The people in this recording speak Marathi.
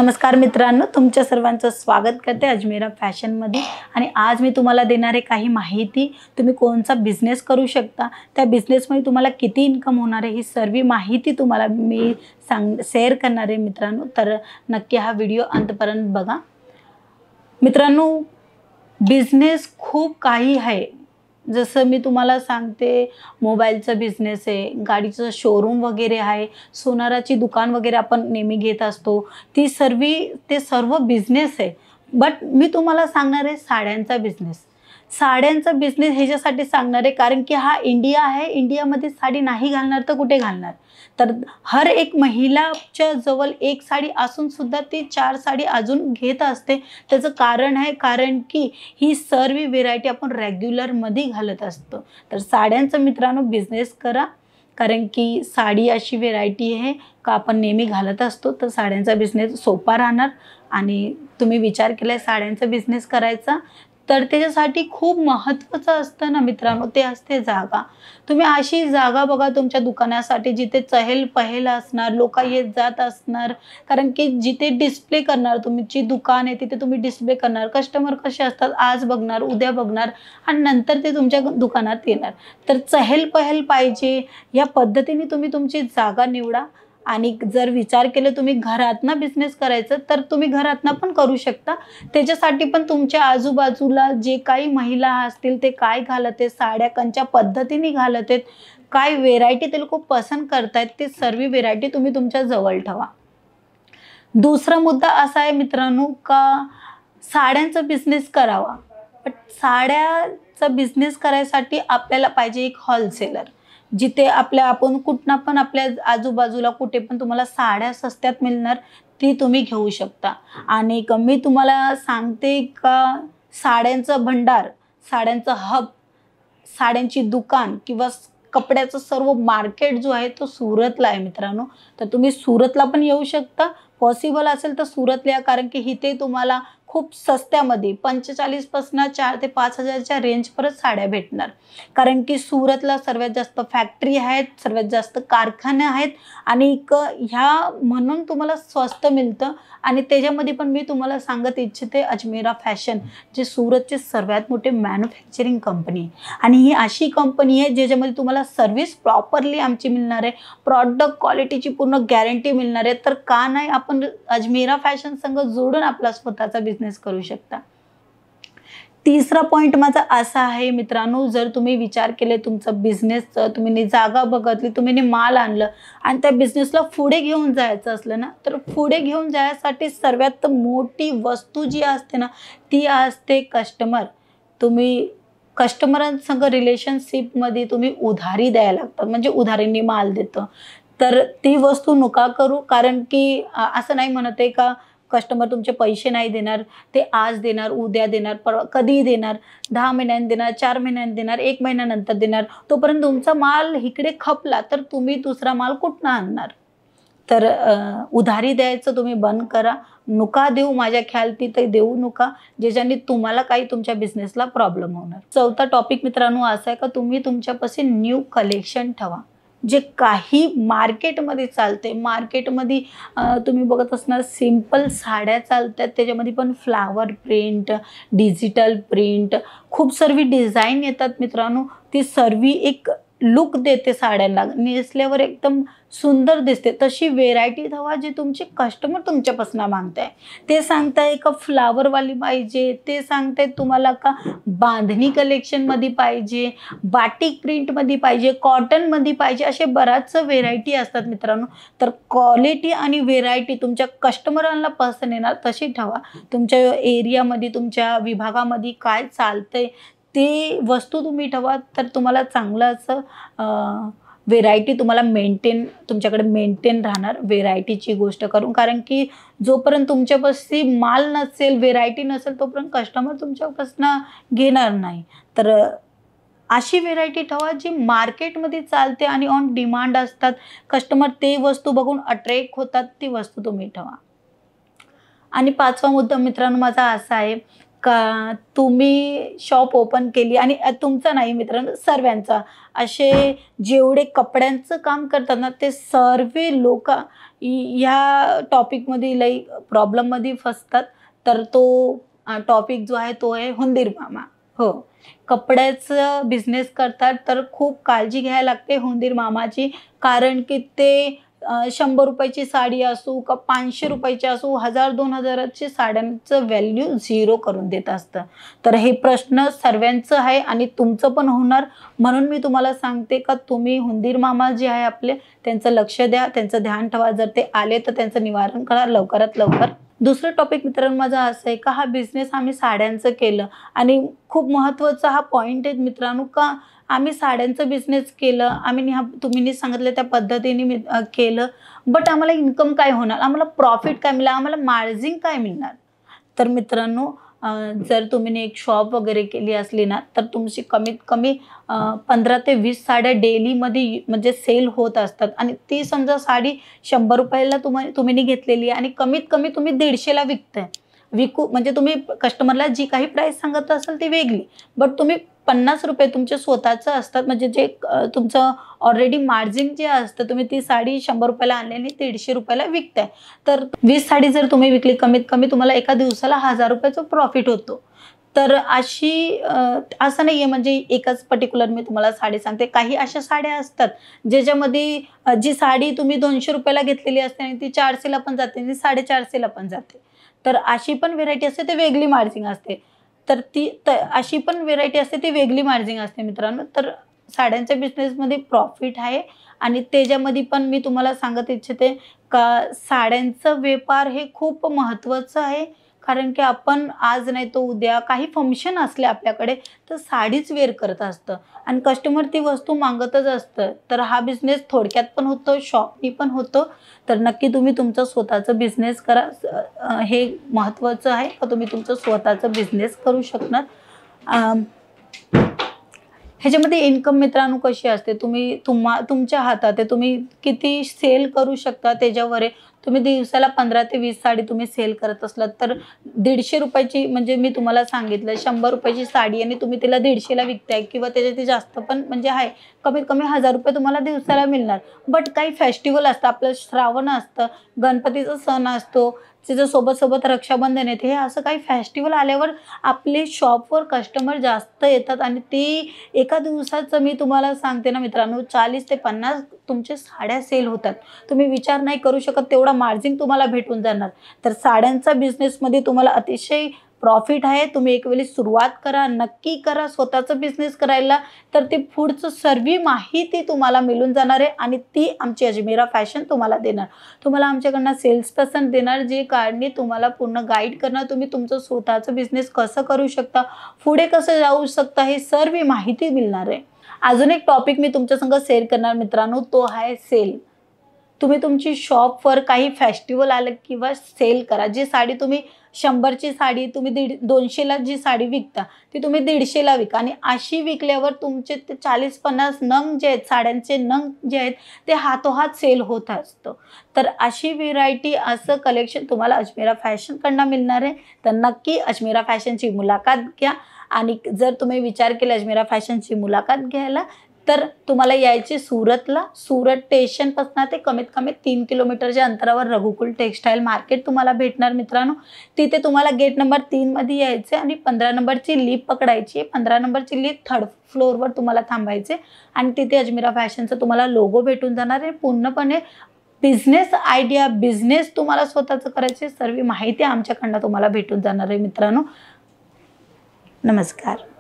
नमस्कार मित्रांनो, तुमच्या सर्वांचं स्वागत करते अजमेरा फॅशनमध्ये। आणि आज मी तुम्हाला देणार आहे काही माहिती, तुम्ही कोणता बिझनेस करू शकता, त्या बिझनेसमध्ये तुम्हाला किती इन्कम होणार आहे, ही सर्व माहिती तुम्हाला मी शेअर करणार आहे मित्रांनो। तर नक्की हा व्हिडिओ अंतपर्यंत बघा। मित्रांनो, बिझनेस खूप काही आहे, जसं मी तुम्हाला सांगते, मोबाईलचा बिझनेस आहे, गाडीचं शोरूम वगैरे आहे, सोनाराची दुकान वगैरे आपण नेहमी घेत असतो, ते सर्व बिझनेस आहे। बट मी तुम्हाला सांगणार आहे साड्यांचा बिझनेस। साड्यांचा बिझनेस ह्याच्यासाठी सांगणार आहे कारण की हा इंडिया आहे, इंडियामध्ये साडी नाही घालणार तर कुठे घालणार। तर हर एक महिलाच्या जवळ एक साडी असून सुद्धा ती 4 साडी अजून घेत असते। त्याचं कारण आहे कारण की ही सर्व व्हेरायटी आपण रेग्युलरमध्ये घालत असतो। तर साड्यांचा मित्रांनो बिझनेस करा, कारण की साडी अशी व्हेरायटी आहे का आपण नेहमी घालत असतो। तर साड्यांचा बिझनेस सोपा राहणार। आणि तुम्ही विचार केलाय साड्यांचा बिझनेस करायचा, तर त्याच्यासाठी खूप महत्त्वाचं असतं ना मित्रांनो, ते असते जागा। तुम्ही अशी जागा बघा तुमच्या दुकानासाठी जिथे चहल पहल असणार, लोक येत जात असणार, कारण की जिथे डिस्प्ले करणार, तुमची दुकान आहे तिथे तुम्ही डिस्प्ले करणार, कस्टमर कसे असतात आज बघणार, उद्या बघणार आणि नंतर ते तुमच्या दुकानात येणार। तर चहल पहल पाहिजे, या पद्धतीने तुम्ही तुमची जागा निवडा। आणि जर विचार केले तुम्ही घरातनं बिझनेस करायचं, तर तुम्ही घरातनं पण करू शकता। त्याच्यासाठी पण तुमच्या आजूबाजूला जे काही महिला असतील ते काय घालत आहेत, साड्या कोणत्या पद्धतीने घालत आहेत, काय व्हेरायटी ते लोक पसंत करतायत, ते सर्व व्हेरायटी तुम्ही तुमच्या जवळ ठेवा। दुसरा मुद्दा असा आहे मित्रांनो का साड्यांचा बिझनेस करावा, पण साड्याचा बिझनेस करायसाठी आपल्याला पाहिजे एक होलसेलर, जिथे आपण कुठनं पण आपल्या आजूबाजूला कुठे पण तुम्हाला साड्या स्वस्तात मिळणार, ती तुम्ही घेऊ शकता। आणि मी तुम्हाला सांगते का साड्यांचं भंडार, साड्यांचं हब, साड्यांची दुकान किंवा कपड्याचं सर्व मार्केट जो आहे तो सुरतला आहे मित्रांनो। तर तुम्ही सुरतला पण येऊ शकता, पॉसिबल असेल तर सुरतला या, कारण की इथे तुम्हाला खूप स्वस्त्यामध्ये 45 पासून 4 ते 5 हजारच्या रेंजपर्यंत साड्या भेटणार। कारण की सुरतला सर्वात जास्त फॅक्टरी आहेत, सर्वात जास्त कारखाने आहेत आणि ह्या म्हणून तुम्हाला स्वस्त मिळतं। आणि त्याच्यामध्ये पण मी तुम्हाला सांगत इच्छिते अजमेरा फॅशन, जे सुरतचे सर्वात मोठे मॅन्युफॅक्चरिंग कंपनी आहे। आणि ही अशी कंपनी आहे ज्याच्यामध्ये तुम्हाला सर्व्हिस प्रॉपरली आमची मिळणार आहे, प्रॉडक्ट क्वालिटीची पूर्ण गॅरंटी मिळणार आहे। तर का नाही आपण अजमेरा फॅशन संग जोडून आपला स्वतःचा बिझनेस करू शकता। तिसरा पॉइंट माझा असा आहे मित्रांनो, जर तुम्ही विचार केले तुमचा बिझनेसचं, तुम्ही जागा बघितली, तुम्ही माल आणलं आणि त्या बिझनेसला पुढे घेऊन जायचं असलं ना, तर पुढे घेऊन जायसाठी सर्वात मोठी वस्तू जी असते ना, ती असते कस्टमर। तुम्ही कस्टमरांसंग रिलेशनशिपमध्ये तुम्ही उधारी द्यायला लागतात, म्हणजे उधारीने माल देतं। तर ती वस्तू नका करू, कारण की असं नाही म्हणत आहे का कस्टमर तुमचे पैसे नाही देणार, ते आज देणार, उद्या देणार, कधी देणार, 10 महिन्यांनी देणार, 4 महिन्यांनी देणार, 1 महिन्यानंतर देणार, तोपर्यंत तुमचा माल इकडे खपला तर तुम्ही दुसरा माल कुठनं आणणार। तर उधारी द्यायचं तुम्ही बंद करा, नका देऊ, माझ्या ख्यालती ते देऊ नका, ज्याच्याने तुम्हाला काही तुमच्या बिझनेसला प्रॉब्लेम होणार। चौथा टॉपिक मित्रांनो असा आहे का तुम्ही तुमच्यापाशी न्यू कलेक्शन ठेवा, जे काही मार्केटमध्ये चालते। मार्केटमध्ये तुम्ही बघत असणार सिंपल साड्या चालतात, त्याच्यामध्ये पण फ्लावर प्रिंट, डिजिटल प्रिंट, खूप सर्व डिझाईन येतात मित्रांनो। ती सर्व एक लुक देते साड्यांना, नेसल्यावर एकदम सुंदर दिसते। तशी व्हेरायटी ठेवा जी तुमचे कस्टमर तुमच्यापासून मागताय। ते सांगताय का फ्लावरवाली पाहिजे, ते सांगताय तुम्हाला का बांधणी कलेक्शनमध्ये पाहिजे, बाटिक प्रिंटमध्ये पाहिजे, कॉटनमध्ये पाहिजे, असे बऱ्याच व्हेरायटी असतात मित्रांनो। तर क्वालिटी आणि व्हेरायटी तुमच्या कस्टमरांना पसंत येणार तशी ठेवा। तुमच्या एरियामध्ये, तुमच्या विभागामध्ये काय चालतंय ते वस्तू तुम्ही ठेवा, तर तुम्हाला चांगलं असं व्हेरायटी तुम्हाला तुमच्याकडे मेंटेन राहणार व्हेरायटीची गोष्ट करून। कारण की जोपर्यंत तुमच्यापाशी माल नसेल, व्हेरायटी नसेल, तोपर्यंत कस्टमर तुमच्यापासून घेणार नाही। तर अशी व्हेरायटी ठेवा जी मार्केटमध्ये चालते आणि ऑन डिमांड असतात, कस्टमर ते वस्तू बघून अट्रॅक्ट होतात, ती वस्तू तुम्ही ठेवा। आणि 5वा मुद्दा मित्रांनो माझा असा आहे का तुम्ही शॉप ओपन केली आणि तुमचं नाही मित्रांनो, सर्वांचा असे जेवढे कपड्यांचं काम करतात ना, ते सर्व लोक ह्या टॉपिकमध्ये लई प्रॉब्लेममध्ये फसतात. तर तो टॉपिक जो आहे तो आहे हुंदीर मामा. हो, कपड्याचं बिझनेस करतात तर खूप काळजी घ्यायला लागते हुंदीर मामाची. कारण की ते 100 रुपयाची साडी असू का 500 रुपयाची असू, 1000-2000ची साड्यांचं व्हॅल्यू झिरो करून देत असतं. तर हे प्रश्न सर्वांचं आहे आणि तुमचं पण होणार. म्हणून मी तुम्हाला सांगते का तुम्ही हुंदीर मामा जे आहे आपले, त्यांचं लक्ष द्या, त्यांचं ध्यान ठेवा. जर ते आले तर त्यांचं निवारण करा लवकरात लवकर. दुसरं टॉपिक मित्रांनो माझं असं आहे का हा बिझनेस आम्ही साड्यांचं केलं आणि खूप महत्त्वाचा हा पॉईंट आहे मित्रांनो, का आम्ही साड्यांचं बिझनेस केलं, आम्ही तुम्ही सांगितलं त्या पद्धतीने मी केलं, बट आम्हाला इन्कम काय होणार, आम्हाला प्रॉफिट काय मिळणार, आम्हाला मार्जिन काय मिळणार. तर मित्रांनो जर तुम्ही एक शॉप वगैरे केली असली ना, तर तुमची कमीत कमी 15 ते 20 साड्या डेलीमध्ये म्हणजे सेल होत असतात आणि ती समजा साडी 100 रुपयाला तुम्ही घेतलेली आहे आणि कमीत कमी तुम्ही 150ला विकू म्हणजे तुम्ही कस्टमरला जी काही प्राईस सांगत असाल ती वेगळी, बट तुम्ही 50 रुपये तुमचे स्वतःचं असतात म्हणजे जे तुमचं ऑलरेडी मार्जिन जे असतं, तुम्ही ती साडी 100 रुपयाला आणलेली 150 रुपयाला विकताय. तर 20 साडी जर तुम्ही विकली कमीत कमी तुम्हाला एका दिवसाला 1000 रुपयाचं प्रॉफिट होतो. तर अशी असं नाही आहे म्हणजे एकच पर्टिक्युलर मी तुम्हाला साडी सांगते. काही अशा साड्या असतात ज्याच्यामध्ये जी साडी तुम्ही 200 रुपयाला घेतलेली असते आणि ती 400ला पण जाते आणि 450ला पण जाते. तर अशी पण व्हेरायटी असते, ते वेगळी मार्जिन असते. तर अशी पण व्हेरायटी असते, ती वेगळी मार्जिन असते मित्रांनो. तर साड्यांच्या बिझनेसमध्ये प्रॉफिट आहे आणि त्याच्यामध्ये पण मी तुम्हाला सांगत इच्छिते का साड्यांचा व्यापार हे खूप महत्त्वाचं आहे. कारण की आपण आज नाही तर उद्या काही फंक्शन असले आपल्याकडे तर साडीच वेअर करत असतं आणि कस्टमर ती वस्तू मागतच असतं. तर हा बिझनेस थोडक्यात पण होतो, शॉपनी पण होतो. तर नक्की तुम्ही तुमचं स्वतःचं बिझनेस करा. हे महत्त्वाचं आहे का तुम्ही तुमचं स्वतःचं बिझनेस करू शकणार. ह्याच्यामध्ये इन्कम मित्रांनो कशी असते, तुमच्या हातात आहे, तुम्ही किती सेल करू शकता त्याच्यावर आहे. तुम्ही दिवसाला 15 ते 20 साडी तुम्ही सेल करत असलात तर 150 रुपयाची म्हणजे मी तुम्हाला सांगितलं 100 रुपयाची साडी आणि तुम्ही तिला 150ला विकताय किंवा त्याच्यात जास्त पण म्हणजे आहे, कमीत कमी 1000 रुपये तुम्हाला दिवसाला मिळणार. बट काही फेस्टिवल असतं, आपलं श्रावण असतं, गणपतीचा सण असतो, त्याच्या सोबत रक्षाबंधन येते, हे असं काही फेस्टिवल आल्यावर आपले शॉपवर कस्टमर जास्त येतात आणि ती एका दिवसाचं मी तुम्हाला सांगते ना मित्रांनो 40 ते 50 तुमच्या साड्या सेल होतात. तुम्ही विचार नाही करू शकत तेवढा मार्जिन तुम्हाला भेटून जाणार. तर साड्यांचा बिझनेसमध्ये तुम्हाला अतिशय प्रॉफिट आहे. तुम्ही एक वेळी सुरुवात करा, नक्की करा स्वतःचं बिझनेस करायला. तर ते पुढचं सर्व माहिती तुम्हाला मिळून जाणार आहे आणि ती आमची अजमेरा फॅशन तुम्हाला देणार. तुम्हाला आमच्याकडनं सेल्स पर्सन देणार जे काढणे तुम्हाला पूर्ण गाईड करणार. तुम्ही तुमचं स्वतःचं बिझनेस कसं करू शकता, पुढे कसं जाऊ शकता, हे सर्व माहिती मिळणार आहे. अजून एक टॉपिक मी तुमच्या संग शेअर करणार मित्रांनो, तो आहे सेल. तुम्ही तुमची शॉपवर काही फेस्टिवल आलं किंवा सेल करा. जी साडी तुम्ही 100ची साडी तुम्ही 200ला जी साडी विकता ती तुम्ही 150ला विका आणि अशी विकल्यावर तुमचे ते 40-50 नग जे आहेत साड्यांचे नग जे आहेत ते हातोहात सेल होत असतं. तर अशी व्हेरायटी असं कलेक्शन तुम्हाला अजमेरा फॅशनकडनं मिळणार आहे. तर नक्की अजमेरा फॅशनची मुलाखत घ्या आणि जर तुम्ही विचार केला अजमेरा फॅशनची मुलाखत घ्यायला तर तुम्हाला यायचे सुरतला. सुरत स्टेशनपासून ते कमीत कमी 3 किलोमीटरच्या अंतरावर रघुकुल टेक्सटाईल मार्केट तुम्हाला भेटणार मित्रांनो. तिथे तुम्हाला गेट नंबर 3 मध्ये यायचे आणि 15 नंबरची लिफ्ट पकडायची. 15 नंबरची लिफ्ट 3rd फ्लोअरवर तुम्हाला थांबायचे आणि तिथे अजमेरा फॅशनचा तुम्हाला लोगो भेटून जाणार आहे. पूर्णपणे बिझनेस आयडिया, बिझनेस तुम्हाला स्वतःचं करायचे सर्व माहिती आमच्याकडनं तुम्हाला भेटून जाणार आहे मित्रांनो. नमस्कार.